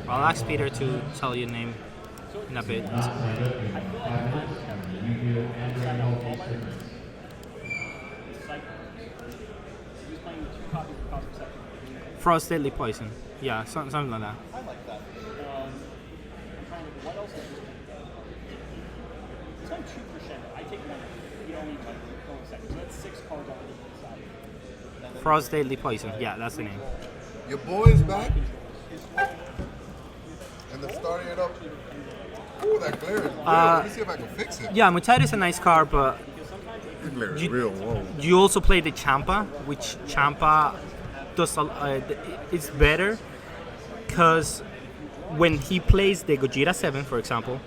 I'll ask Peter to tell your name in a bit. Frost Deadly Poison. Yeah, something like that. Frost Deadly Poison. Yeah, that's the name. Your boy's back. And they're starting it up. Ooh, that glare is real. Let me see if I can fix it. Yeah, Mutaira is a nice car, but The glare is real. Whoa. you also play the Champa, which Champa does. It's better because when he plays the Gojira 7, for example,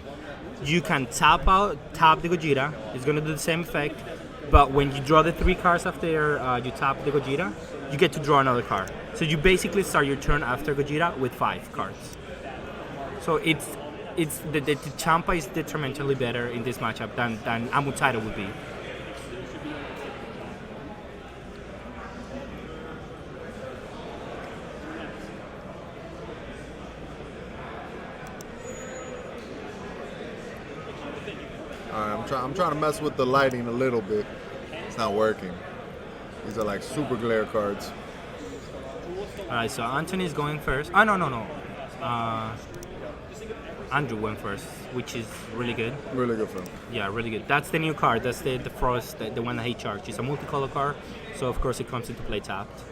you can tap the Gojira. It's gonna do the same effect, but when you draw the 3 cards after you tap the Gojira, you get to draw another card. So you basically start your turn after Gojira with 5 cards. So it's the Champa is detrimentally better in this matchup than Amutaira would be. I'm trying to mess with the lighting a little bit. It's not working. These are like super glare cards. Alright, so Anthony's going first. Oh, no. Andrew went first, which is really good. Really good for him. Yeah, really good. That's the new card. That's the Frost, the one that he charged. It's a multicolor card, so of course it comes into play tapped.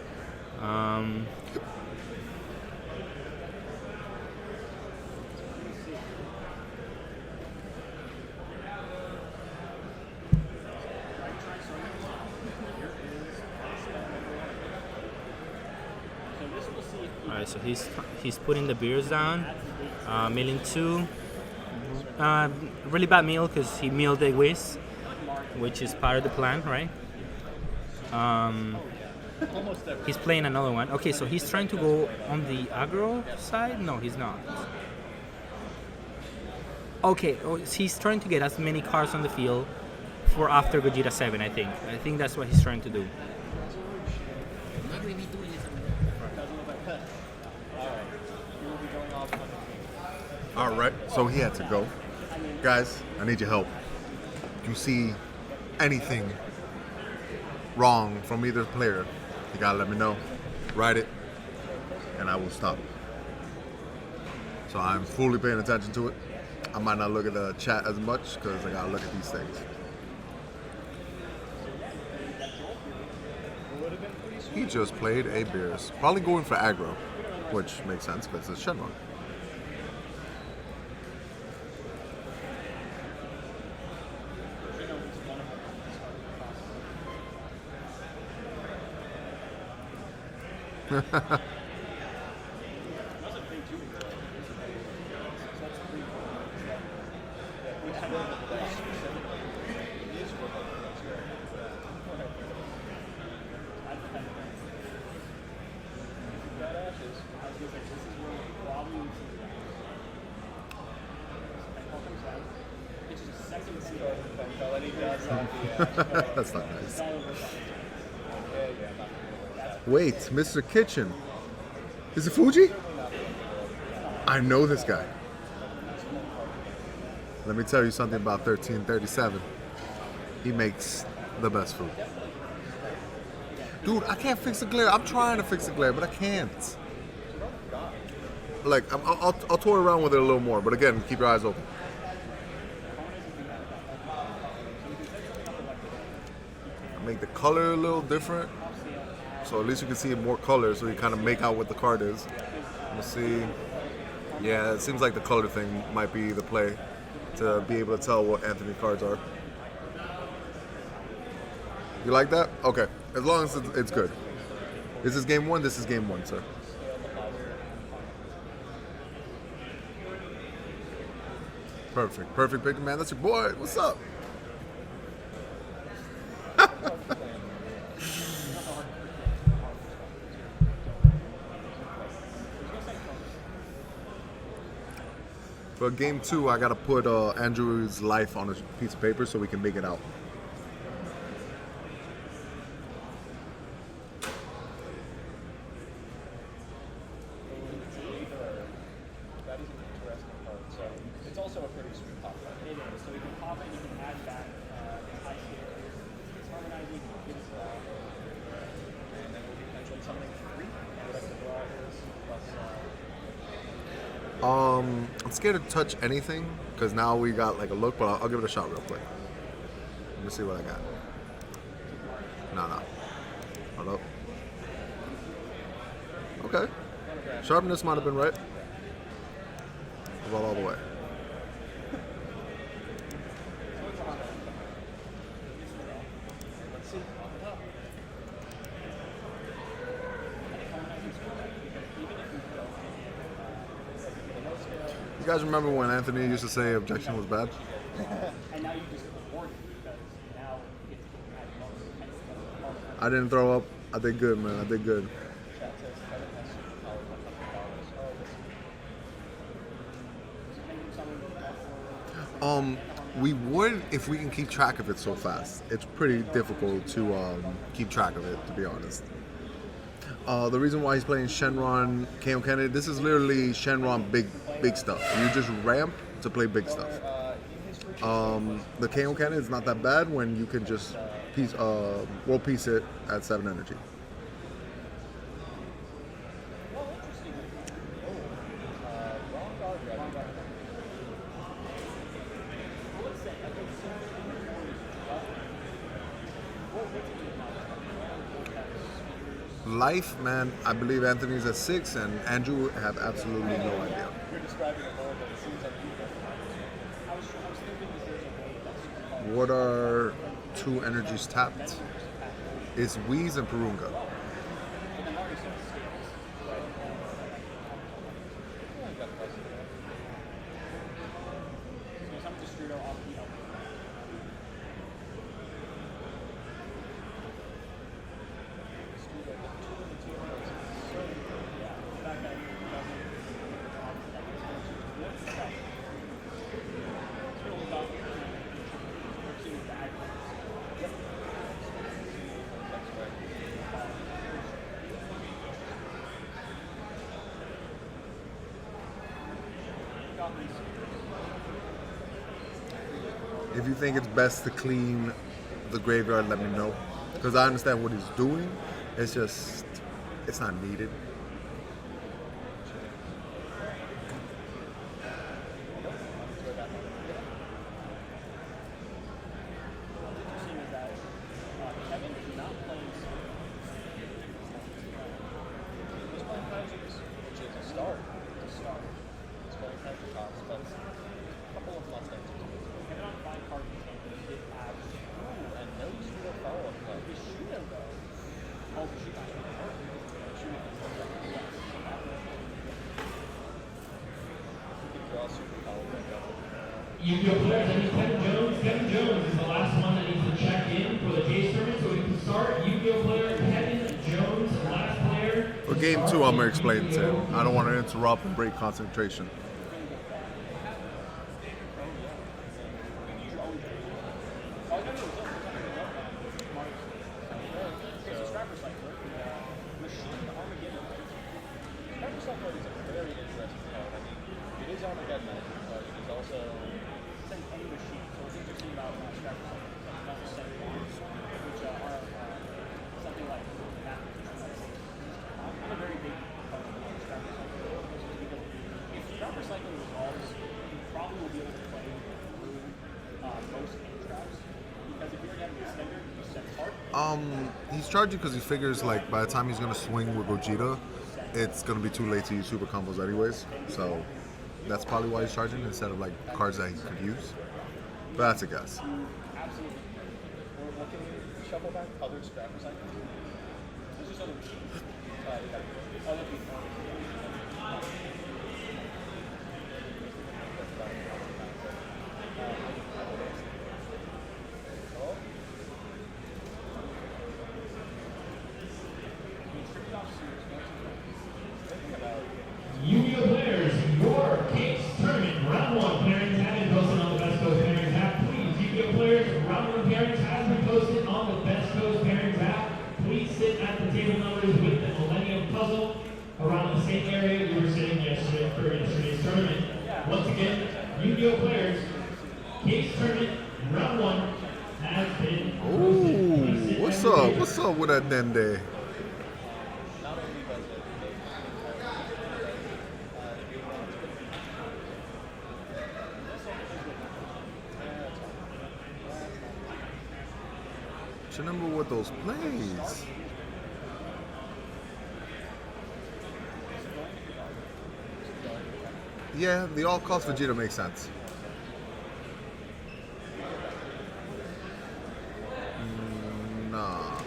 Alright, so he's putting the beers down, milling 2. Really bad meal because he milled the whiz, which is part of the plan, right? He's playing another one. Okay, so he's trying to go on the aggro side? No, he's not. Okay, he's trying to get as many cards on the field for after Gojira 7, I think. I think that's what he's trying to do. All right, so he had to go. Guys, I need your help. If you see anything wrong from either player, you gotta let me know. Write it, and I will stop. So I'm fully paying attention to it. I might not look at the chat as much because I gotta look at these things. He just played a Bears. Probably going for aggro, which makes sense because it's Shenron. That's not nice. Wait, Mr. Kitchen. Is it Fuji? I know this guy. Let me tell you something about 1337. He makes the best food. Dude, I can't fix the glare. I'm trying to fix the glare, but I can't. Like, I'll toy around with it a little more, but again, keep your eyes open. Make the color a little different, so at least you can see more color, so you kind of make out what the card is. Let's see. Yeah, it seems like the color thing might be the play to be able to tell what Anthony cards are. You like that? Okay, as long as it's good. This is game 1. This is game 1, sir. Perfect pick, man. That's your boy. What's up? For game 2, I gotta put Andrew's life on a piece of paper so we can make it out. I'm scared to touch anything because now we got like a look, but I'll give it a shot real quick. Let me see what I got. No. Hold up. Okay. Sharpness might have been right. About all the way. You guys remember when Anthony used to say objection was bad? I didn't throw up. I did good, man. I did good. We would if we can keep track of it so fast. It's pretty difficult to keep track of it, to be honest. The reason why he's playing Shenron, KO Kennedy, this is literally Shenron big stuff. You just ramp to play big stuff. The KO Kennedy is not that bad when you can just world piece it at 7 energy. Life, man, I believe Anthony's at 6 and Andrew have absolutely no idea. What are 2 energies tapped? It's Wheeze and Purunga. If you think it's best to clean the graveyard, let me know. Because I understand what he's doing. It's just, it's not needed. Yu-Gi-Oh players, I need Kevin Jones. Kevin Jones is the last one that needs to check in for the Jace tournament, so we can start. Yu-Gi-Oh player Kevin Jones, last player. For game 2, I'm gonna explain to him. I don't want to interrupt and break concentration. He's charging because he figures like by the time he's gonna swing with Gogeta, it's gonna be too late to use super combos anyways. So that's probably why he's charging instead of like cards that he could use. But that's a guess. Shuffle back other scrap recycling. There's just other machines. Other people. Yu-Gi-Oh players, your case tournament, round 1 pairings have been posted on the Best Coast Pairings app. Please, Yu-Gi-Oh players, round 1 pairings has been posted on the Best Coast Pairings app. Please sit at the table numbers with the Millennium Puzzle around the same area you were sitting yesterday for yesterday's tournament. Once again, Yu-Gi-Oh players, Case tournament round 1 has been Ooh, what's up? What's up with that Dende? Janemba with those plays. Yeah, the all-cost Vegeta makes sense. Nah.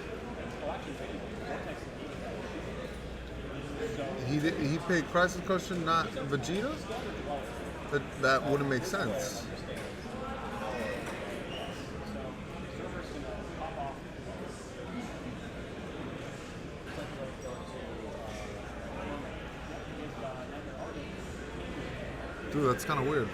He paid Crisis Question, not Vegeta? That wouldn't make sense. Dude, that's kind of weird.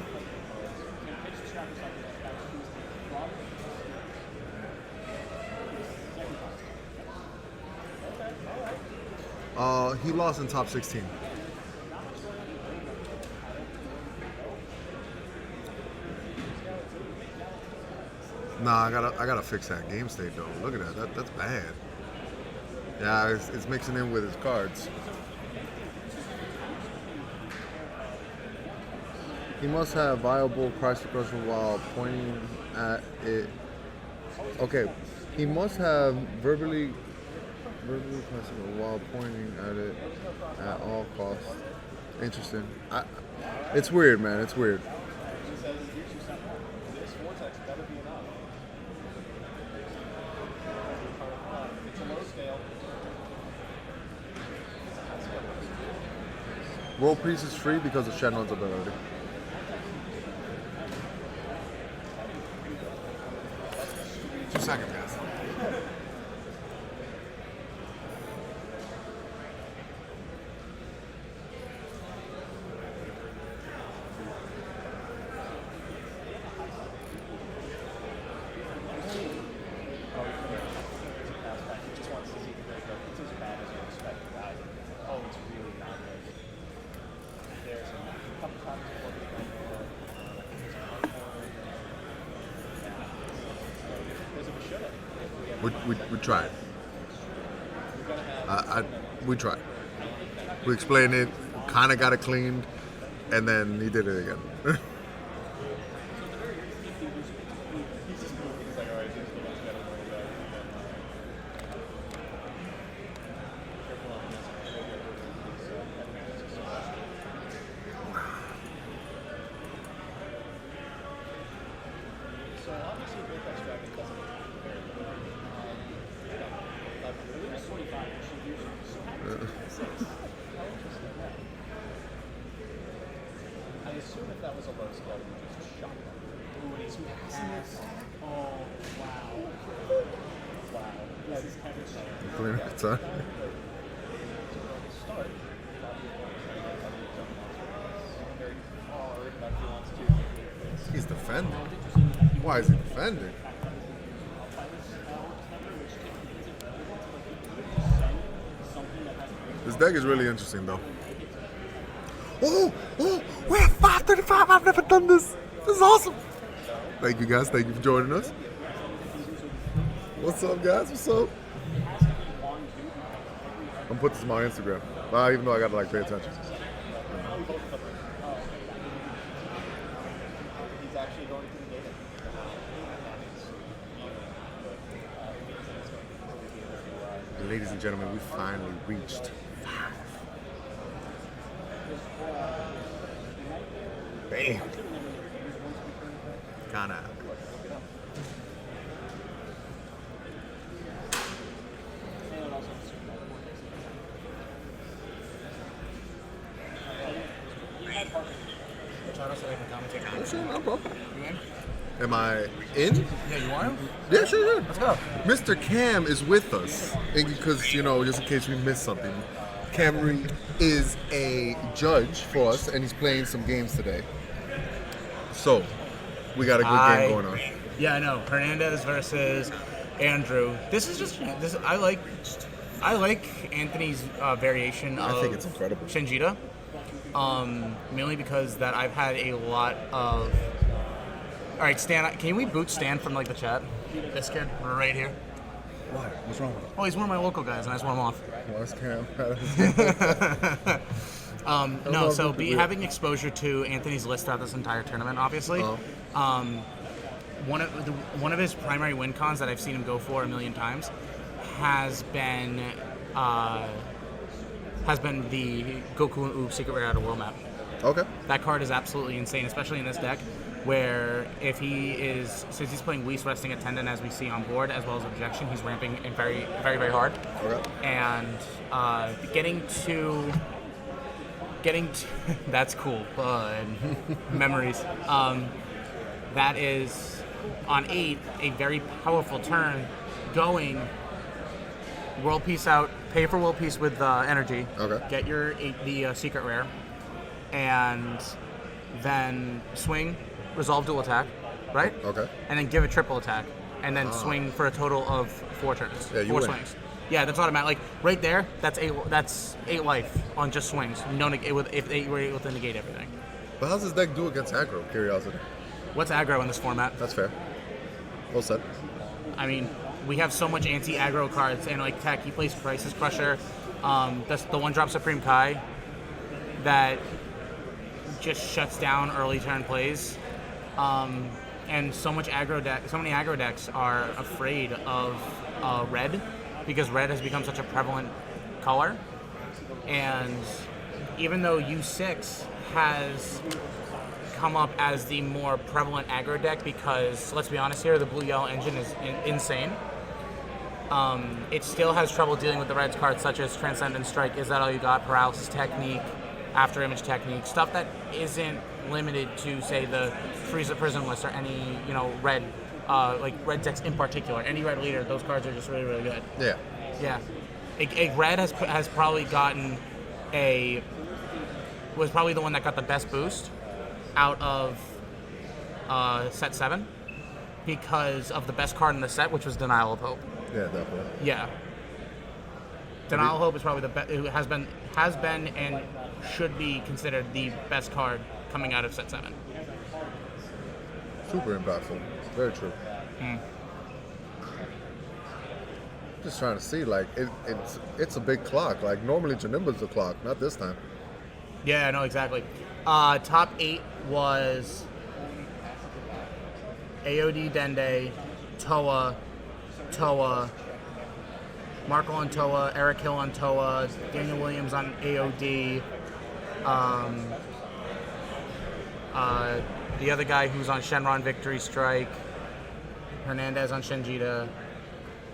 He lost in top 16. Nah, I gotta fix that game state though. Look at that. That's bad. Yeah, it's mixing in with his cards. He must have viable crisis question while pointing at it. Okay, he must have verbally classical while pointing at it at all costs. Interesting. It's weird, man. It's weird. World Peace is free because of Shenron's ability. Second guess. We tried. We tried. We explained it, kind of got it cleaned, and then he did it again. I assume if that was a low scale, you just shot them. Ooh, he's passing it. Oh, wow. Wow. This is Kevin. Clean it, son. Start. Very hard, but he wants to. He's defending. Why is he defending? This deck is really interesting, though. Oh, we're at 535. I've never done this. This is awesome. Thank you, guys. Thank you for joining us. What's up, guys? What's up? I'm gonna put this on my Instagram. Even though I gotta pay attention. He's actually going to the game. Ladies and gentlemen, we finally reached 5. Bam. Kinda. Oh, shit, no problem. Am I in? Yeah, you want him? Yeah, sure. Let's go. Mr. Cam is with us, because just in case we missed something, Camry is a judge for us, and he's playing some games today. So, we got a good game going on. Yeah, I know. Hernandez versus Andrew. This is just I like Anthony's variation of I think it's incredible. Shinjita. Mainly because that I've had a lot of All right, Stan. Can we boot Stan from like the chat? This kid right here. Why? What's wrong with it? Oh, he's one of my local guys, and I just want him off. No, so having exposure to Anthony's list throughout this entire tournament, obviously. One of his primary win cons that I've seen him go for a million times has been the Goku and Oob Secret Rare out of World Map. Okay. That card is absolutely insane, especially in this deck, where if he is, since he's playing Whis Resting Attendant as we see on board, as well as Objection, he's ramping in very, very, very hard. Okay. And getting to that's cool, bud. Memories. That is on 8 a very powerful turn, going World Peace out, pay for World Peace with energy. Okay. Get the secret rare, and then swing, resolve dual attack, right? Okay. And then give a triple attack, and then swing for a total of 4 turns. Yeah, you 4 win. swings. Yeah, that's automatic. Like right there, that's 8 life on just swings. No, if they were able to negate everything. But how's this deck do against aggro? Curiosity. What's aggro in this format? That's fair. Well said. I mean, we have so much anti-aggro cards, and like Tech, he plays Crisis Crusher. That's the 1-drop Supreme Kai that just shuts down early turn plays. And so many aggro decks are afraid of red, because red has become such a prevalent color. And even though U6 has come up as the more prevalent aggro deck, because let's be honest here, the blue-yellow engine is insane. It still has trouble dealing with the red's cards such as Transcendent Strike, Is That All You Got, Paralysis Technique, After Image Technique, stuff that isn't limited to, say, the Frieza Prism list or any, red, like red decks in particular. Any red leader, those cards are just really, really good. Yeah. Yeah. A red has probably was probably the one that got the best boost out of set 7 because of the best card in the set, which was Denial of Hope. Yeah, definitely. Yeah. Denial of Hope is probably the best. It has been and should be considered the best card coming out of set 7. Super impactful. Very true. Just trying to see, like, it's a big clock. Like, normally Janemba's the clock, not this time. Yeah, no, exactly. Top 8 was AOD Dende, Toa, Marco on Toa, Eric Hill on Toa, Daniel Williams on AOD, the other guy who's on Shenron Victory Strike, Hernandez on Shenjita,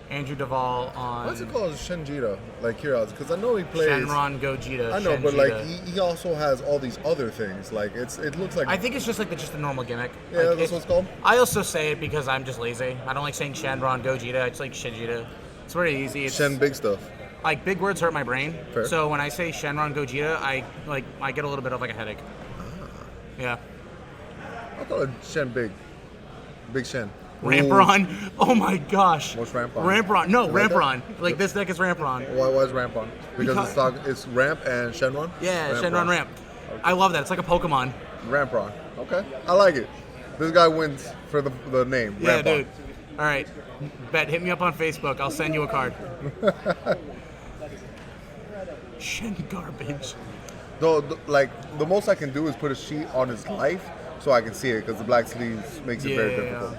Andrew Duvall on... What's it called, Shenjita? Like, curiosity, because I know he plays... Shenron Gogeta. I know, Shenjita. but like he also has all these other things. Like it looks like... I think it's just like just a normal gimmick. Yeah, like, that's what it's called? I also say it because I'm just lazy. I don't like saying Shenron Gogeta. I just like Shenjita. It's very easy. It's, Shen big stuff. Like, big words hurt my brain. Fair. So when I say Shenron Gogeta, I get a little bit of like a headache. Yeah. I call it Shen big. Big Shen. Ramperon. Oh my gosh. What's Ramperon? Ramperon. No, You like that? Ramperon. Like, this deck is Ramperon. Why is Ramp on? Because it's Ramp and Shenron? Yeah, Shenron Ramp. I love that. It's like a Pokemon. Rampron. Okay. I like it. This guy wins for the name. Yeah, Rampon. dude. All right. Bet, hit me up on Facebook. I'll send you a card. Shen garbage. Though, like, the most I can do is put a sheet on his life so I can see it, because the black sleeves makes it very difficult.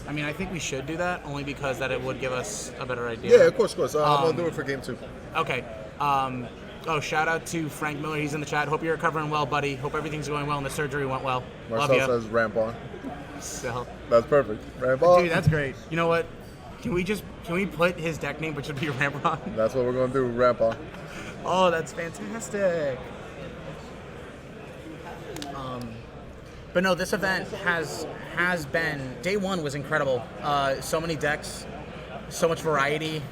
I mean, I think we should do that only because that it would give us a better idea. Yeah, of course. I'm going to do it for game 2. Okay. Shout out to Frank Miller. He's in the chat. Hope you're recovering well, buddy. Hope everything's going well and the surgery went well. Marcel Love says Ramp on. So, That's perfect. Ramp on. dude, that's great. You know what? Can we put his deck name, which would be Ramperon? That's what we're going to do. Ramp on. Oh, that's fantastic. But no, this event has been, day 1 was incredible. So many decks, so much variety.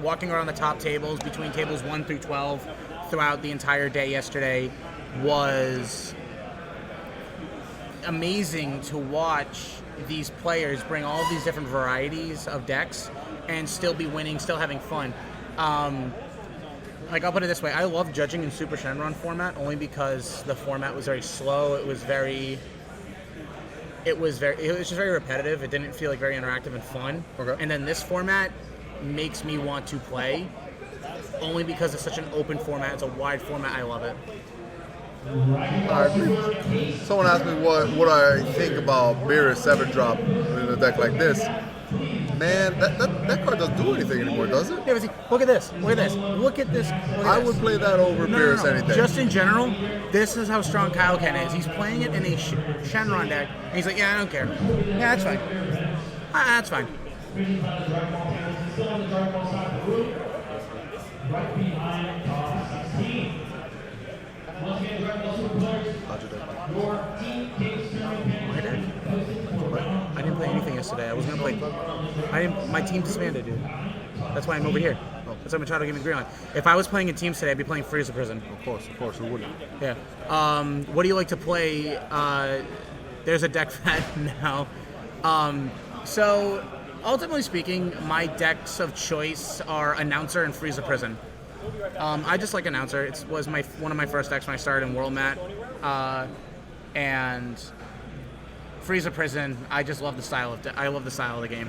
Walking around the top tables between tables 1 through 12 throughout the entire day yesterday was amazing to watch these players bring all of these different varieties of decks and still be winning, still having fun. Like, I'll put it this way, I love judging in Super Shenron format only because the format was very slow. It was very it was just very repetitive. It didn't feel like very interactive and fun. Okay. And then this format makes me want to play, only because it's such an open format. It's a wide format. I love it. I agree. Someone asked me what I think about Mirror 7 drop in a deck like this. Man, that card doesn't do anything anymore, does it? Yeah, but see, look at this. Look at this. Look at this. Look at I this. would play that over Mirror's any day. Just in general, this is how strong Kaioken is. He's playing it in a Shenron deck, and he's like, yeah, I don't care. Yeah, that's fine. That's fine. Right behind top 16. Once again, congratulations, players. Your team takes tournament. I didn't play anything yesterday. I was gonna play. My team disbanded, dude. That's why I'm over here. That's why I'm trying to give me green line. If I was playing in teams today, I'd be playing Freezer Prison. Of course, who wouldn't? Yeah. What do you like to play? There's a deck that now. So, ultimately speaking, my decks of choice are Announcer and Freezer Prison. I just like Announcer. It was one of my first decks when I started in World Mat, and Freezer Prison. I just love the style of the game.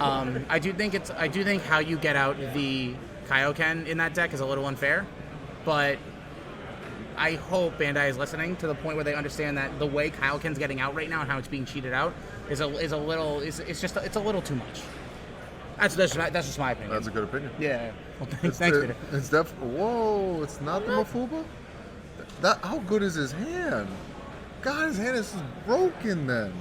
I do think how you get out the Kaioken in that deck is a little unfair, but I hope Bandai is listening to the point where they understand that the way Kaioken's getting out right now and how it's being cheated out is a little too much. That's just my opinion. That's a good opinion. Yeah. Well, thanks, Peter. It's whoa! It's not the Mafuba. How good is his hand? God, his hand is just broken then.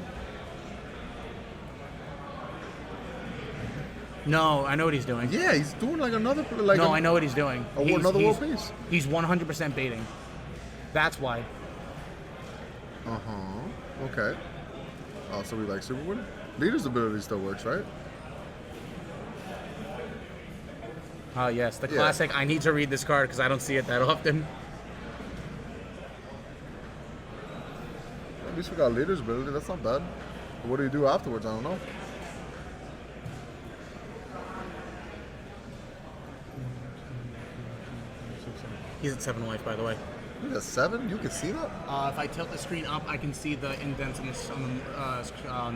No, I know what he's doing. Yeah, he's doing like another. I know what he's doing. Another world piece. He's 100% baiting. That's why. Okay. Oh, so we like Super Winner? Leader's ability still works, right? Yes, the classic. I need to read this card because I don't see it that often. At least we got Leader's ability. That's not bad. But what do you do afterwards? I don't know. He's at 7 life, by the way. He's at 7? You can see that? If I tilt the screen up, I can see the indents on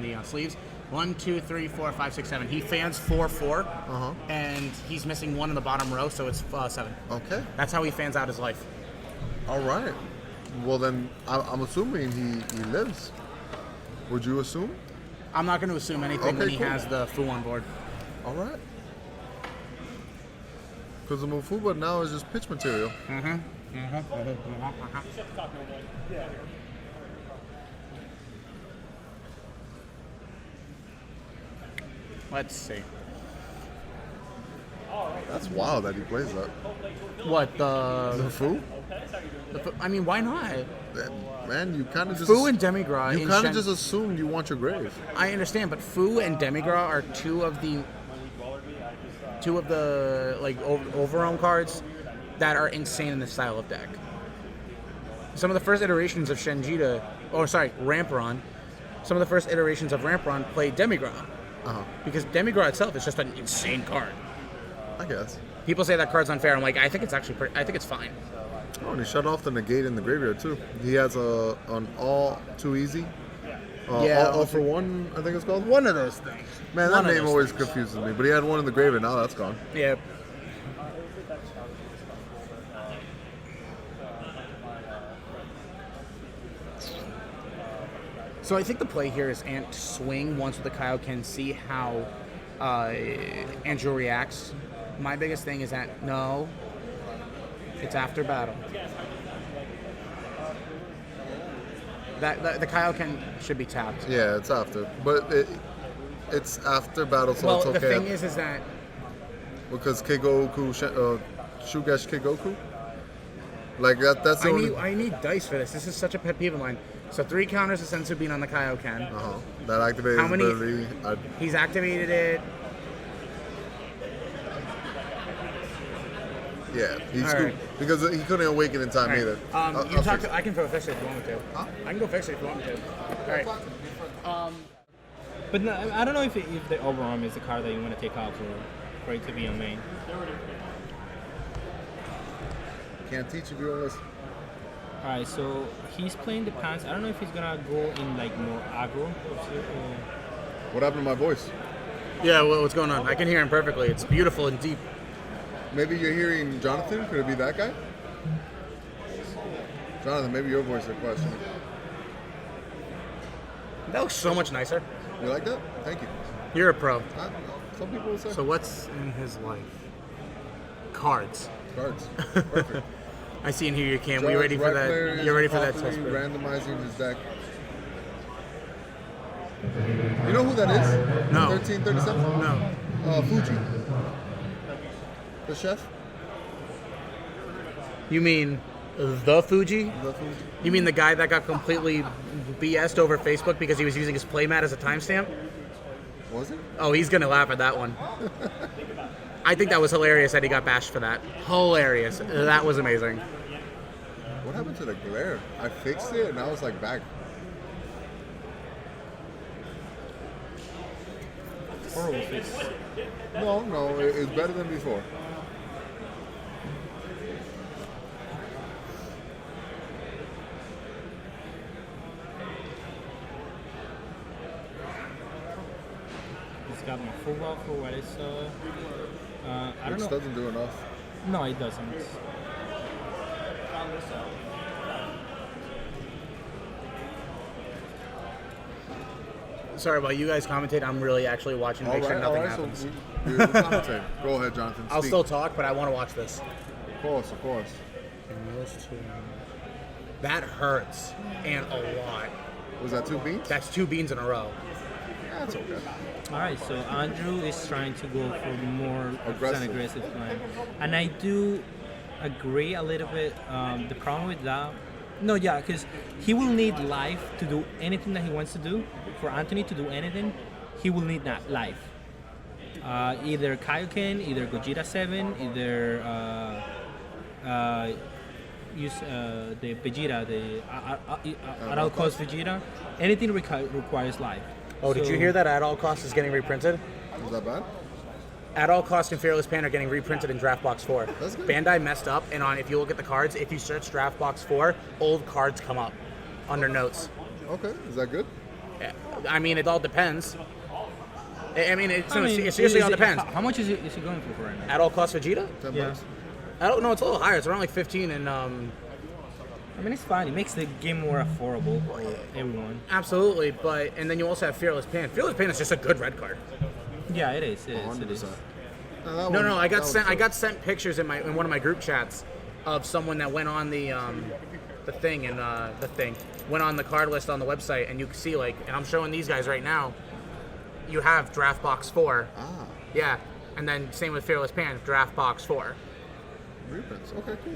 the sleeves. 1, 2, 3, 4, 5, 6, 7. He fans 4-4, and he's missing 1 in the bottom row, so it's 7. Okay. That's how he fans out his life. All right. Well, then I'm assuming he lives. Would you assume? I'm not going to assume anything when he has the Fu on board. All right. Because the Mafuba now is just pitch material. Let's see. That's wild that he plays that. What, The Fu? I mean, why not? Man, you kind of just... Fu and Demigras. You kind of just assumed you want your grave. I understand, but Fu and Demigras are two of the like overown cards that are insane in this style of deck. Some of the first iterations of Ramperon. Some of the first iterations of Ramperon played Demigras. Because Demigras itself is just an insane card. I guess. People say that card's unfair. I'm like, I think it's actually I think it's fine. Oh, and he shut off the negate in the graveyard too. He has an all too easy. All for one, I think it's called. One of those things. Man, that name always confuses me. But he had one in the graveyard. Now that's gone. Yeah. So I think the play here is Ant swing once with the Kaioken, see how Andrew reacts. My biggest thing is that no, it's after battle. That the Kaioken should be tapped. Yeah, it's after, but it's after battle, so it's okay. Well, the thing is that because Kegoku, Shugesh Kegoku, like that's the only. I need dice for this. This is such a pet peeve of mine. So 3 counters to Sensu Bean on the Kaioken. That activated How many? ability. He's activated it. Yeah, he's All scooped right. because he couldn't awaken in time All right. either. I can go fix it if you want me to. I can go fix it if you want me to. All right. But no, I don't know if the overarm is the card that you want to take out for it to be on main. Can't teach if you don't listen. Alright, so he's playing the pants. I don't know if he's gonna go in like more aggro. What happened to my voice? Yeah, what's going on? I can hear him perfectly. It's beautiful and deep. Maybe you're hearing Jonathan. Could it be that guy? Jonathan, maybe your voice is a question. That looks so much nicer. You like that? Thank you. You're a pro. Some people will say. So what's in his life? Cards. Cards. Perfect. I see and hear you, Cam. We John's ready for right that? player is You're ready for that constantly test. Bro. randomizing his deck. You know who that is? No. 1337? No. Fuji. The chef? You mean the Fuji? The Fuji. You mean the guy that got completely BS'd over Facebook because he was using his playmat as a timestamp? Was it? Oh, he's gonna laugh at that one. I think that was hilarious that he got bashed for that. Hilarious. That was amazing. What happened to the glare? I fixed it and now it's like back. Horrible face. No, it's better than before. He's got my football for what I saw. I don't Which know. doesn't do enough. No, it doesn't. Sorry, while you guys commentate, I'm really actually watching to make sure nothing happens. So we'll commentate. Go ahead, Jonathan. I'll Speak. still talk, but I want to watch this. Of course. That hurts, and a lot. Was that 2 beans? That's 2 beans in a row. That's okay. Alright, so Andrew is trying to go for more Aggressive. aggressive plan. And I do agree a little bit. The problem with that, because he will need life to do anything that he wants to do. For Anthony to do anything, he will need that life. Either Kaioken, either Gogeta 7, either use the Vegeta, the at all cost Vegeta. Anything requires life. Oh, did So- you hear that At All Cost is getting reprinted? Was that bad? At All Cost and Fearless Pan are getting reprinted in Draft Box 4. That's good. Bandai messed up, and if you look at the cards, if you search Draft Box 4, old cards come up under notes. Okay. Is that good? I mean, it all depends. I mean, it seriously is all it- depends. How much is it going for right now? At All Cost Vegeta? 10 Yeah. bucks. I don't know. It's a little higher. It's around like 15, and I mean, it's fine. It makes the game more affordable for everyone. absolutely. And then you also have Fearless Pan. Fearless Pan is just a good red card. Yeah, it is. It is. 100%. No, I got sent pictures in one of my group chats of someone that went on the thing went on the card list on the website, and you can see and I'm showing these guys right now. You have Draft Box 4. Ah, Yeah, and then same with Fearless Pan, Draft Box 4. reprints. Okay, cool.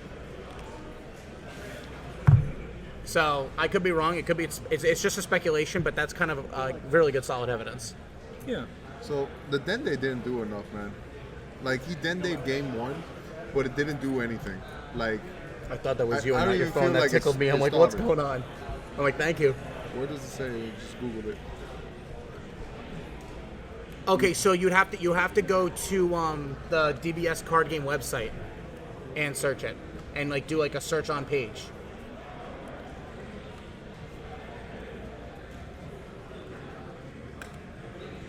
So I could be wrong. It could be it's just a speculation, but that's kind of really good solid evidence. Yeah. So the Dende didn't do enough, man. Like he Dende game 1, but it didn't do anything. Like I thought that was you I and don't not your even phone feel that like tickled me. I'm it's like, what's garbage. going on? I'm like, thank you. where does it say? Just Googled it. Okay, so you have to go to the DBS card game website and search it, and do a search on page.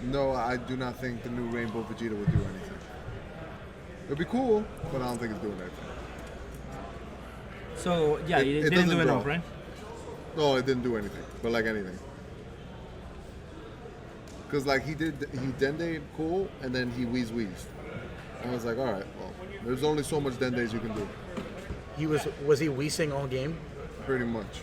No, I do not think the new Rainbow Vegeta will do anything. It'll be cool, but I don't think it's doing anything. So yeah, It- it it didn't doesn't do enough, grow. right? No, it didn't do anything, but like anything. Because he Dende cool, and then he wheezed. I was like, all right, well, there's only so much Dendes you can do, Was he Weesing all game? pretty much.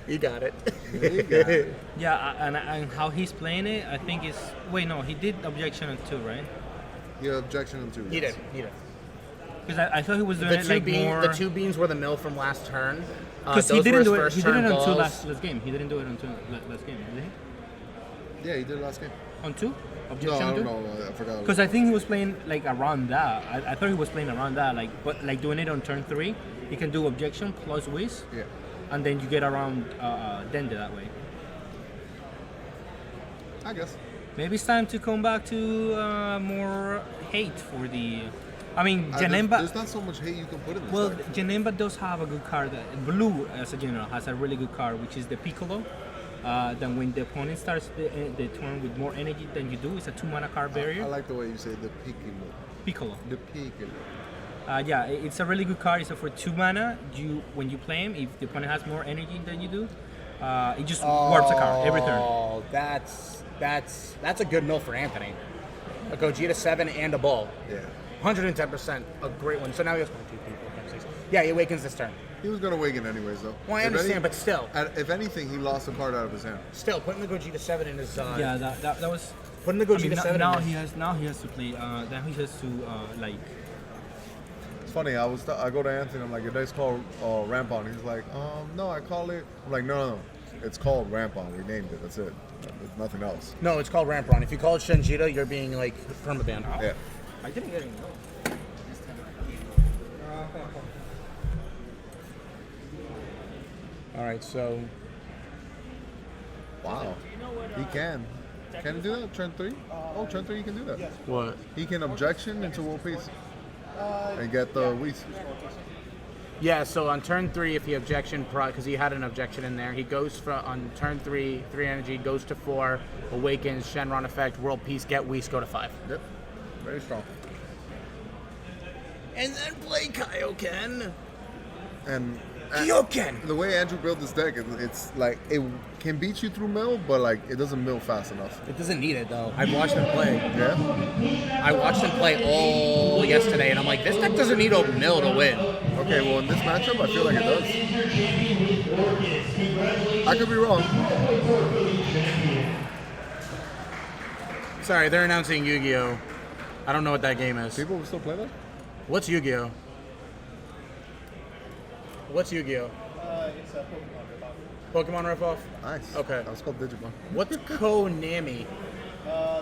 You got it. There you go. Yeah, and how he's playing it, I think is no, he did objection on 2, right? Yeah, objection on 2. He did. Because I thought he was doing The it two more. the 2 beans were the mill from last turn. Because he Those were didn't his do it. first He did it turn on 2 balls. last game. He didn't do it on 2 last game, did he? Yeah, he did last game. On 2? No, Objection I on 2? don't know. I forgot. Because I think he was playing around that. I thought he was playing around that, but doing it on turn 3, he can do objection plus whiz, Yeah. and then you get around Dende that way. I guess. Maybe it's time to come back to more hate for the I mean, There's Janemba. not so much hate you can put in this Well, deck. Janemba does have a good card. Blue, as a general, has a really good card, which is the Piccolo. Then when the opponent starts the turn with more energy than you do, it's a 2-mana card barrier. I like the way you say the Piccolo. Piccolo. The Piccolo. Yeah, it's a really good card. So for 2 mana, when you play him, if the opponent has more energy than you do, it just warps a card every turn. Oh, that's a good mill for Anthony. A Gogeta 7 and a Bull. Yeah. 110%, a great one. So now he has 1, 2, 3, 4, 5, 6. Yeah, he awakens this turn. He was gonna awaken anyways, though. Well, I understand, but still. If anything, he lost a card out of his hand. Still, putting the Gogeta 7 in his... Yeah, that was. Putting the I Gogeta mean, 7 now in he his... has to play. Now he has to like. It's funny. I go to Anthony. I'm like, your deck's called Rampon. He's like, no, I call it. I'm like, no. It's called Rampon. We named it. That's it. There's nothing else. No, it's called Rampron. If you call it Shenjita, you're being like permaban. Yeah. I didn't get it. All right, so Wow. He can. Can he do that? Turn 3? Oh, turn 3 he can do that. what? He can objection into world peace and get the Whis. Yeah, so on turn 3, if he objection, because he had an objection in there, he goes on turn 3, 3 energy, goes to 4, awakens, Shenron effect, world peace, get Whis, go to 5. Yep. Very strong. And then play Kaioken. And Kaioken! the way Andrew built this deck, it's like it can beat you through mill, but like it doesn't mill fast enough. It doesn't need it though. I've watched him play. Yeah. I watched him play all yesterday, and I'm like, this deck doesn't need a mill to win. Okay. Well, in this matchup, I feel like it does. I could be wrong. Sorry, they're announcing Yu-Gi-Oh! I don't know what that game is. People will still play that. What's Yu-Gi-Oh? What's Yu-Gi-Oh? It's a Pokemon ripoff. Pokemon ripoff? Nice. Okay. That's called Digimon. What's Konami?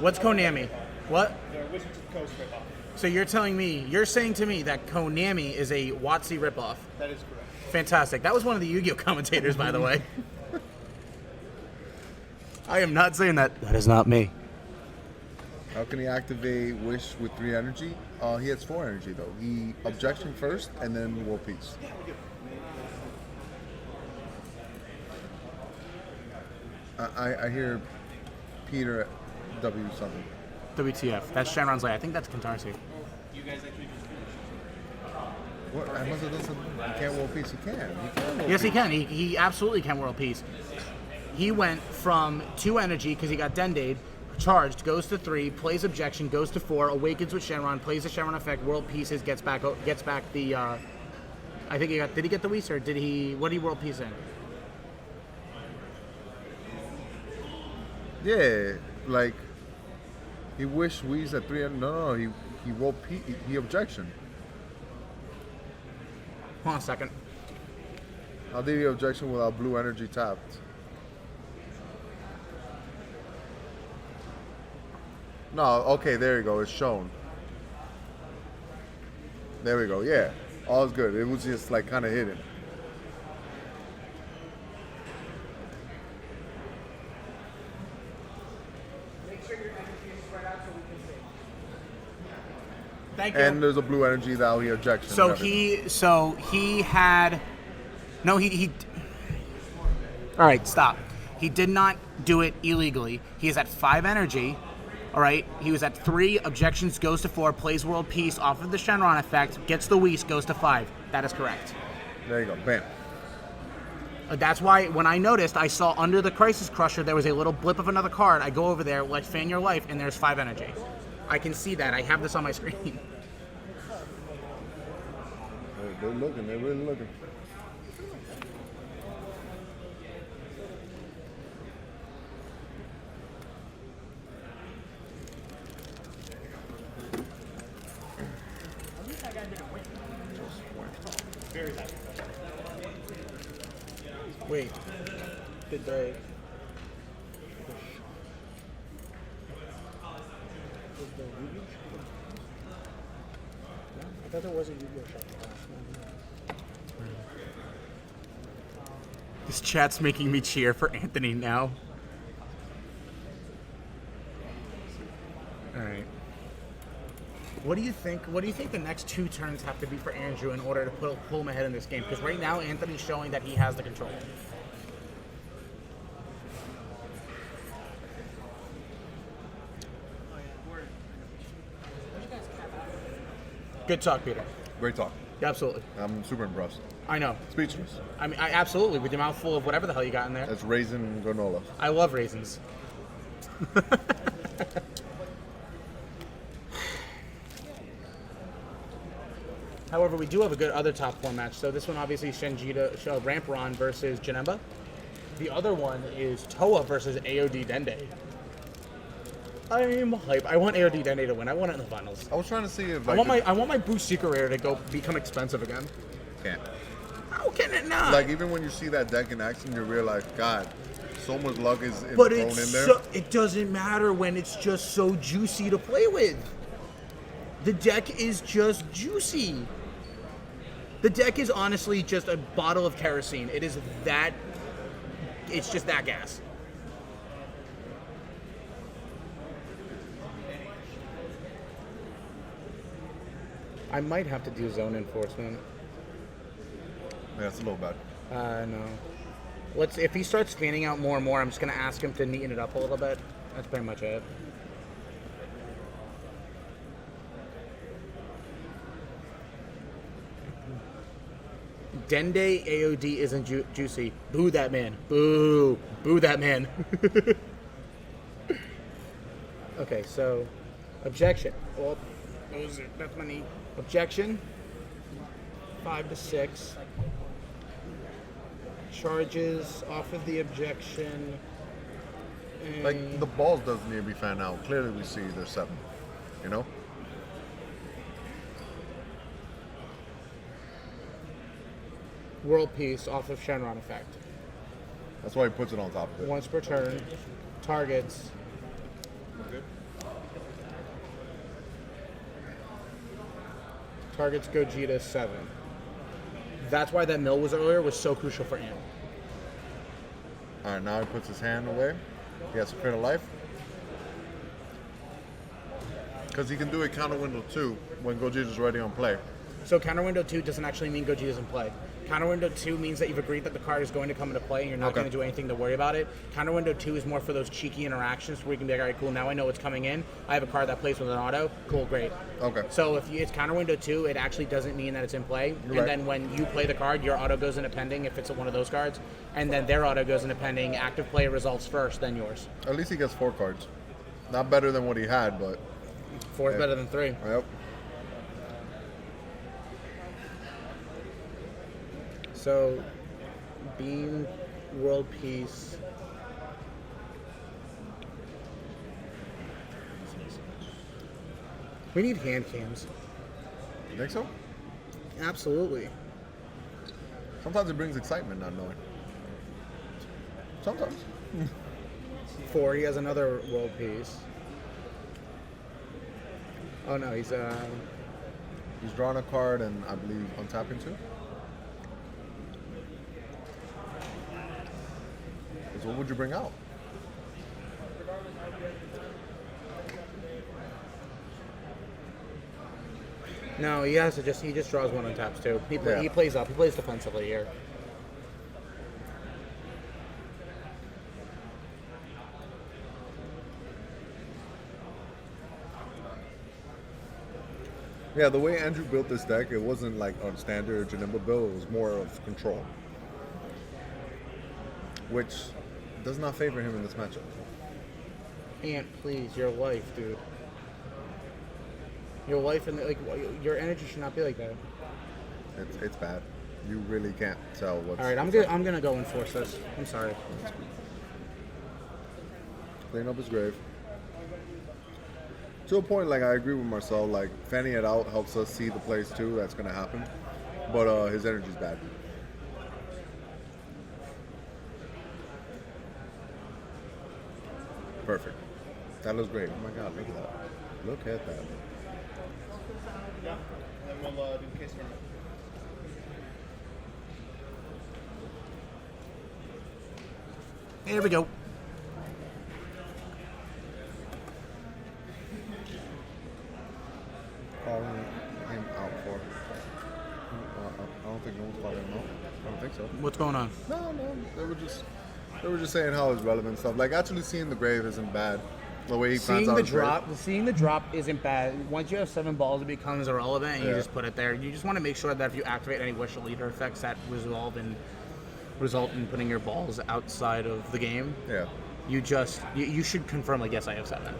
What's Konami? What? They're Wizards of the Coast ripoff. So you're saying to me that Konami is a WotC ripoff. That is correct. Fantastic. That was one of the Yu-Gi-Oh commentators, by the way. I am not saying that. That is not me. How can he activate Wish with 3 energy? He has 4 energy though. He objection first and then world peace. I hear Peter W something. WTF. That's Shenron's Lay. I think that's Kantarsi. What? Amazon doesn't. He can't world peace. He can. World Yes, he peace. can. He absolutely can world peace. He went from 2 energy because he got Dendade, charged, goes to 3, plays objection, goes to 4, awakens with Shenron, plays the Shenron effect, world pieces, gets back the. I think he got. Did he get the Whis or did he? What did he world peace in? Yeah, like he wished Whis at 3. No, he world peace. He objection. Hold on a second. How did he objection without blue energy tapped? No, okay, there you go. It's shown. There we go. Yeah, all's good. It was just like kind of hidden. Thank you. And there's a blue energy that he objection. So and everything. he had. No, he. All right, stop. He did not do it illegally. He is at 5 energy. All right, he was at 3, objections goes to 4, plays world peace off of the Shenron effect, gets the Whis, goes to 5. That is correct. There you go. Bam. That's why when I noticed, I saw under the Crisis Crusher there was a little blip of another card. I go over there, like Fan Your Life, and there's 5 energy. I can see that. I have this on my screen. They're looking. They're really looking. Wait. Did the... I thought there was a Yu-Gi-Oh shop. This chat's making me cheer for Anthony now. Alright. What do you think? What do you think the next 2 turns have to be for Andrew in order to pull him ahead in this game? Because right now Anthony's showing that he has the control. Good talk, Peter. Great talk. Absolutely. I'm super impressed. I know. Speechless. I mean, absolutely. With your mouth full of whatever the hell you got in there. That's raisin granola. I love raisins. However, we do have a good other top 4 match. So this one obviously Ramperon versus Janemba. The other one is Toa versus AOD Dende. I'm hype. I want AOD Dende to win. I want it in the finals. I was trying to see if I want my Boost Secret Rare to go become expensive again. Can't. How can it not? Like even when you see that deck in action, you realize, God, so much luck is but thrown it's in there. it doesn't matter when it's just so juicy to play with. The deck is just juicy. The deck is honestly just a bottle of kerosene. It is that. It's just that gas. I might have to do zone enforcement. Yeah, it's a little bad. No. If he starts fanning out more and more, I'm just gonna ask him to neaten it up a little bit. That's pretty much it. Dende AOD isn't juicy. Boo that man. Boo. Boo that man. Okay, so objection. Well, that's my knee. Objection. 5 to 6. Charges off of the objection. Like the balls doesn't need to be fanned out. Clearly, we see there's 7. You know. World Peace off of Shenron effect. That's why he puts it on top of it. Once per turn, targets. Targets Gogeta 7. That's why that mill was so crucial for Ant. All right, now he puts his hand away. He has to clear the life. Because he can do a counter window 2 when Gogeta's already on play. So counter window 2 doesn't actually mean Gogeta's in play. Counter window 2 means that you've agreed that the card is going to come into play and you're not going to do anything to worry about it. Counter window 2 is more for those cheeky interactions where you can be like, all right, cool, now I know it's coming in. I have a card that plays with an auto. Cool, great. Okay. So if it's counter window 2, it actually doesn't mean that it's in play. You're right. Then when you play the card, your auto goes into pending if it's one of those cards. And then their auto goes into pending. Active player results first, then yours. At least he gets 4 cards. Not better than what he had, but... 4 is better than 3. Yep. So, Beam, World Peace. We need hand cams. You think so? Absolutely. Sometimes it brings excitement not knowing. Sometimes. 4, he has another World Peace. Oh no, he's He's drawing a card and I believe untapping 2. So what would you bring out? No, he just draws 1 and taps 2. He plays up. He plays defensively here. Yeah, the way Andrew built this deck, it wasn't like a standard Janemba build. It was more of control, which does not favor him in this matchup. Ant, please, your life, dude. Your life and your energy should not be like that. It's bad. You really can't tell what's. All right, I'm gonna go enforce this. I'm sorry. Clean up his grave. To a point, like I agree with Marcel. Like fanning it out helps us see the plays too. That's gonna happen, but his energy's bad. Perfect. That looks great. Oh my God, look at that. Look at that. Yeah, and then we'll do the case tournament. Here we go. don't think no one's calling him out. I don't think so. What's going on? No. They were just saying how it's relevant stuff. Like actually seeing the grave isn't bad. The way he plans out his grave. Seeing the drop isn't bad. Once you have 7 balls, it becomes irrelevant, and you Yeah. just put it there. You just want to make sure that if you activate any wish leader effects that result in putting your balls outside of the game, Yeah. you should confirm like, yes, I have 7.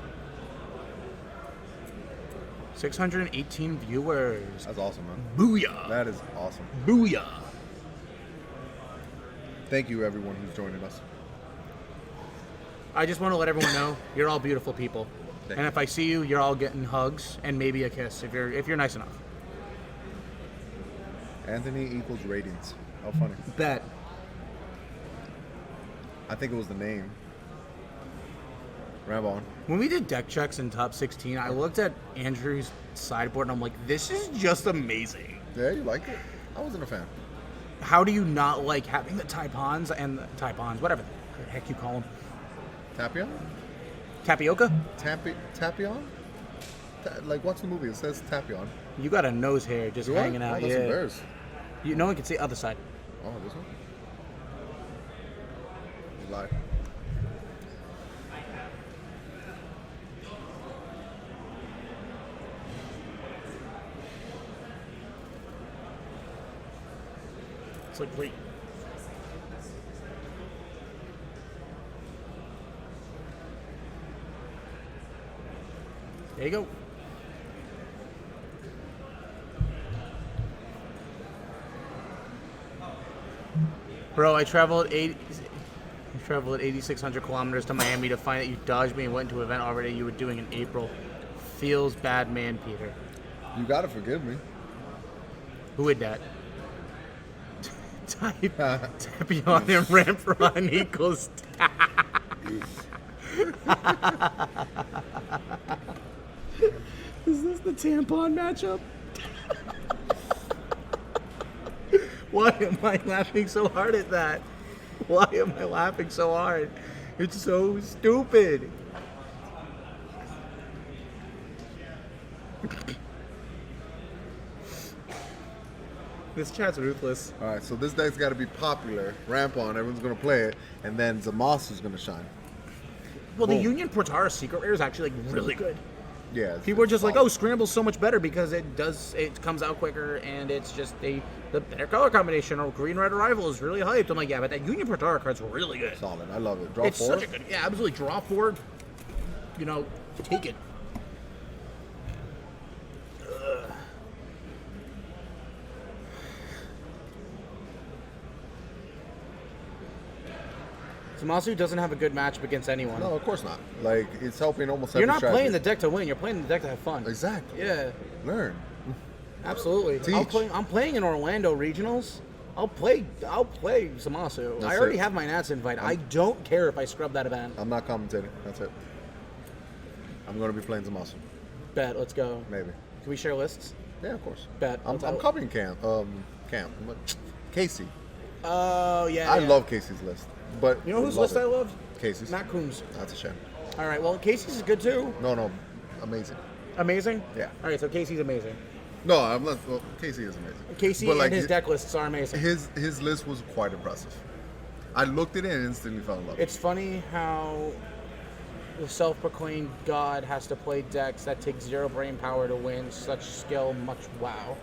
618 viewers. That's awesome, man. Booyah! That is awesome. Booyah! Thank you, everyone who's joining us. I just want to let everyone know you're all beautiful people, Thank and you. if I see you, you're all getting hugs and maybe a kiss if you're nice enough. Anthony equals ratings. How funny. Bet. I think it was the name. Rambo on. When we did deck checks in top 16, I looked at Andrew's sideboard and I'm like, this is just amazing. Yeah, you liked it? I wasn't a fan. How do you not like having the Taipans and the Taipans, whatever the heck you call them? Tapion? Tapioca? Tapion? Like, watch the movie. It says Tapion. You got a nose hair just Do I? hanging out. Oh, that's Yeah. embarrassed. No one can see other side. Oh, this one? You lied. It's like, wait. There you go. Bro, I traveled 8,600 kilometers to Miami to find that you dodged me and went to an event already you were doing in April. Feels bad, man, Peter. You gotta forgive me. Who would that? Tapion and Rampron equals. Is this the tampon matchup? Why am I laughing so hard at that? Why am I laughing so hard? It's so stupid. This chat's ruthless. All right, so this deck's got to be popular. Ramp on, everyone's gonna play it, and then Zamasu's gonna shine. Well, the Boom. Union Portara Secret Rare is actually like really good. Yeah. People are just like, solid. oh, Scramble's so much better because it comes out quicker and it's just the better color combination. Or Green Red Arrival is really hyped. I'm like, yeah, but that Union Portara card's really good. Solid. I love it. Draw It's 4. such a good, yeah, absolutely. Draw 4, take it. Zamasu doesn't have a good matchup against anyone. No, of course not. Like, it's helping almost You're every not strategy. playing the deck to win. You're playing the deck to have fun. Exactly. Yeah, Learn. absolutely. Teach. I'm playing in Orlando regionals. I'll play Zamasu. That's I already it. have my Nats invite. I don't care if I scrub that event. I'm not commentating. That's it. I'm gonna be playing Zamasu. Bet. Let's go. Maybe. Can we share lists? Yeah, of course. Bet. I'm covering Cam. Casey. Oh yeah. I yeah. love Casey's list. But You know whose love list it. I love? Casey's. Matt Coombs. That's a shame. All right. Well, Casey's is good too. No, amazing. Amazing. Yeah. All right. So Casey's amazing. No, I'm not. Well, Casey is amazing. Casey But, and like, his deck lists are amazing. His list was quite impressive. I looked at it and instantly fell in love. It's funny how the self-proclaimed god has to play decks that take 0 brain power to win such skill. Much wow.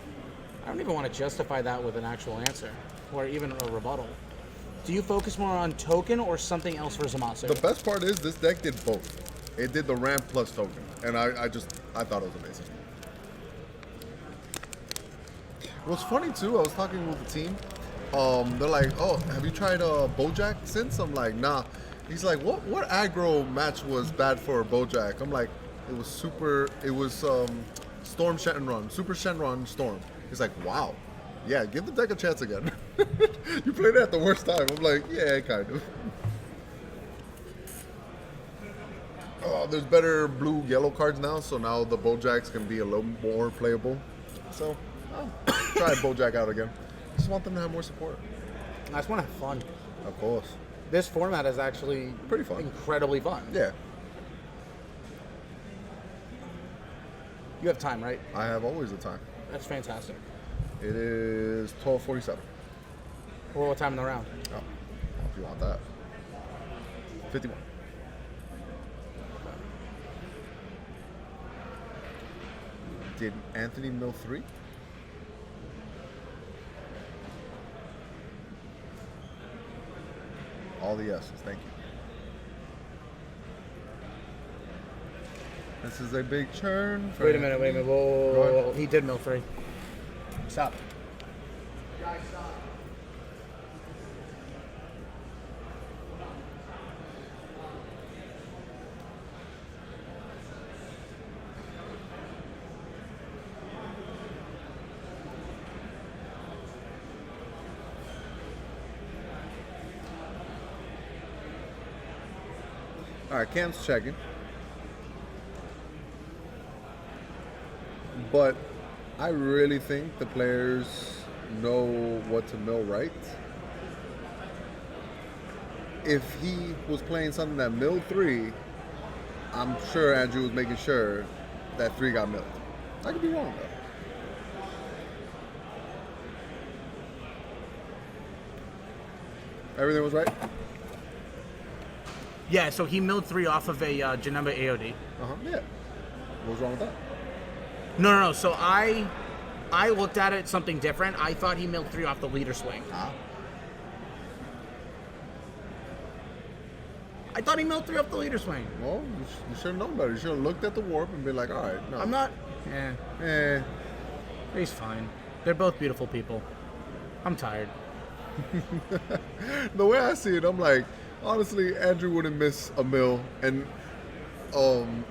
I don't even want to justify that with an actual answer or even a rebuttal. Do you focus more on token or something else for Zamasu? The best part is this deck did both. It did the ramp plus token, and I thought it was amazing. It was funny too. I was talking with the team. They're like, "Oh, have you tried Bojack since?" I'm like, "Nah." He's like, "What aggro match was bad for Bojack?" I'm like, "It was Storm Shenron, Super Shenron Storm." He's like, "Wow, yeah, give the deck a chance again." You played it at the worst time. I'm like, "Yeah, kind of." Oh, there's better blue-yellow cards now, so now the Bojacks can be a little more playable. So, I'll try Bojack out again. Just want them to have more support. I just want to have fun. Of course. This format is actually Pretty fun. incredibly fun. Yeah, You have time, right? I have always the time. That's fantastic. It is 12:47. What time in the round? Oh, if you want that. 51. Did Anthony mill 3? All the yeses, thank you. This is a big churn. For Wait a minute. Anthony. Whoa. He did mill 3. Stop. All right, Cam's checking. But I really think the players know what to mill right. If he was playing something that milled 3, I'm sure Andrew was making sure that 3 got milled. I could be wrong though. Everything was right? Yeah, so he milled 3 off of a Janemba AOD. Yeah. What's wrong with that? No. So I looked at it something different. I thought he milled 3 off the leader swing. I thought he milled 3 off the leader swing. Well, you should have known better. You should have looked at the warp and been like, all right, no. I'm not. Eh. He's fine. They're both beautiful people. I'm tired. The way I see it, I'm like, honestly, Andrew wouldn't miss a mill, and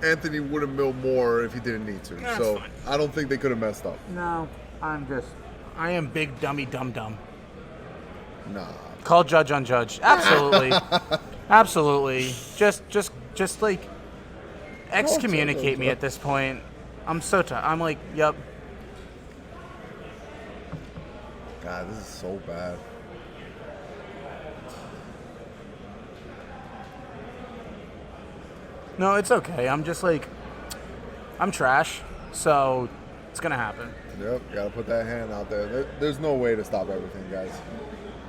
Anthony wouldn't mill more if he didn't need to. That's so fine. I don't think they could have messed up. No, I am big dummy dum. Nah. Call judge unjudged. Absolutely. Absolutely. Just like excommunicate me at this point. I'm so tired. I'm like, yep. God, this is so bad. No, it's okay. I'm just like, I'm trash, so it's gonna happen. Yep, gotta put that hand out there. There's no way to stop everything, guys.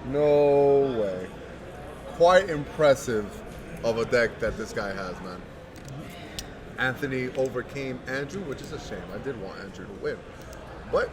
No way. Quite impressive of a deck that this guy has, man. Anthony overcame Andrew, which is a shame. I did want Andrew to win. But